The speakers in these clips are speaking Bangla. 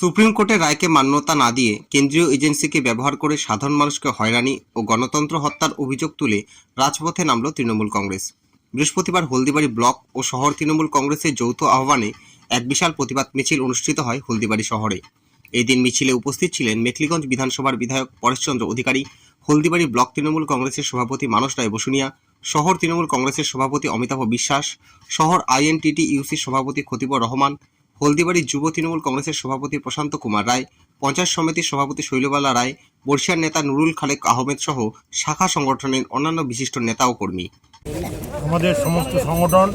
সুপ্রিম কোর্টের রায়কে মান্যতা না দিয়ে কেন্দ্রীয় এজেন্সিকে ব্যবহার করে সাধারণ মানুষকে হয়রানি ও গণতন্ত্র হত্যার অভিযোগ তুলে রাজপথে নামল তৃণমূল কংগ্রেস। বৃহস্পতিবার হলদিবাড়ি ব্লক ও শহর তৃণমূল কংগ্রেসের যৌথ আহ্বানে এক বিশাল প্রতিবাদ মিছিল অনুষ্ঠিত হয় হলদিবাড়ি শহরে। এই দিন মিছিলে উপস্থিত ছিলেন মেখলিগঞ্জ বিধানসভার বিধায়ক পরেশচন্দ্র অধিকারী, হলদিবাড়ি ব্লক তৃণমূল কংগ্রেসের সভাপতি মানস রায় বসুনিয়া, শহর তৃণমূল কংগ্রেসের সভাপতি অমিতাভ বিশ্বাস, শহর INTTUC সভাপতি খতিবুর রহমান, হলদিবাড়ি যুব তৃণমূল কংগ্রেসের সভাপতি প্রশান্ত কুমার রায়, পঞ্চায়েত সমিতির সভাপতি শৈলবালা রায়, বর্ষিয়ার নেতা নুরুল খালেক আহমেদ সহ শাখা সংগঠনের অন্যান্য বিশিষ্ট নেতা ও কর্মী। আমাদের সমস্ত সংগঠন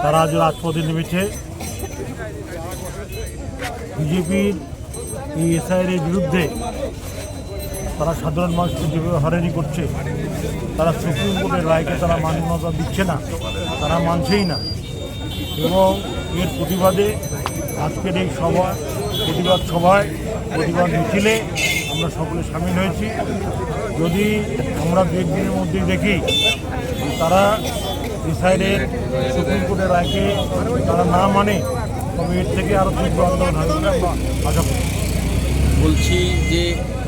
তারা আজ রাজপথে নেমেছে। বিজেপির এই SIR এর বিরুদ্ধে তারা সাধারণ মানুষকে যেভাবে হয়রানি করছে, তারা সুপ্রিম কোর্টের রায়কে তারা মান্যতা দিচ্ছে না, তারা মানছেই না। এবং এর প্রতিবাদে আজকের এই প্রতিবাদ সভায় প্রতিবাদ মিছিলে আমরা সকলে সামিল হয়েছি। যদি আমরা দু একদিনের মধ্যে দেখি তারা SIR এর সুপ্রিম কোর্টের রায়কে তারা না মানে, তবে এর থেকে আরও তীব্র আন্দোলন হবে বলে আমরা আশা করি। বলছি যে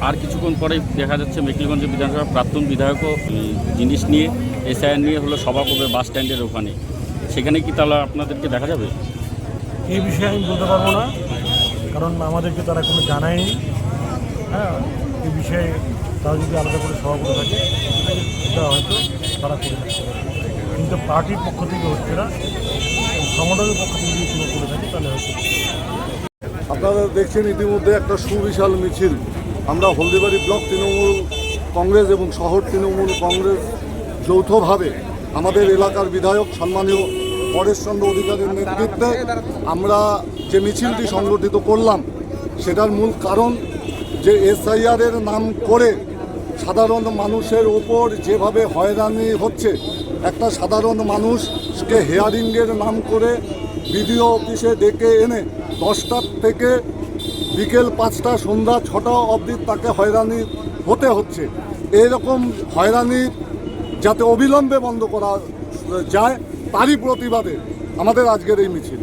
আর কিছুক্ষণ পরে দেখা যাচ্ছে মেখলিগঞ্জ বিধানসভার প্রাক্তন বিধায়কও জিনিস নিয়ে SIR নিয়ে হলো সভা করবে বাস স্ট্যান্ডের ওখানে, সেখানে কি তাহলে আপনাদেরকে দেখা যাবে? এই বিষয়ে আমি বলতে পারবো না, কারণ আমাদেরকে তারা কোনো জানায়নি। এই বিষয়ে তারা যদি আলাদা করে সভা করে থাকে এটা হয়তো তারা করে থাকতে পারে, কিন্তু পার্টির পক্ষ থেকে হচ্ছে না, সংগঠনের পক্ষ থেকে যদি কেউ করে থাকে তাহলে হয়তো। আপনারা দেখছেন ইতিমধ্যে একটা সুবিশাল মিছিল আমরা হলদিবাড়ি ব্লক তৃণমূল কংগ্রেস এবং শহর তৃণমূল কংগ্রেস যৌথভাবে আমাদের এলাকার বিধায়ক সম্মানীয় পরেশচন্দ্র অধিকারীর নেতৃত্বে আমরা যে মিছিলটি সংগঠিত করলাম, সেটার মূল কারণ যে SIR এর নাম করে সাধারণ মানুষের ওপর যেভাবে হয়রানি হচ্ছে, একটা সাধারণ মানুষকে হেয়ারিংয়ের নাম করে BDO অফিসে ডেকে এনে 10টা থেকে বিকেল 5টা সন্ধ্যা 6টা অবধি তাকে হয়রানি হতে হচ্ছে। এরকম হয়রানি যাতে অবিলম্বে বন্ধ করা যায়, তারই প্রতিবাদে আমাদের আজকের এই মিছিল।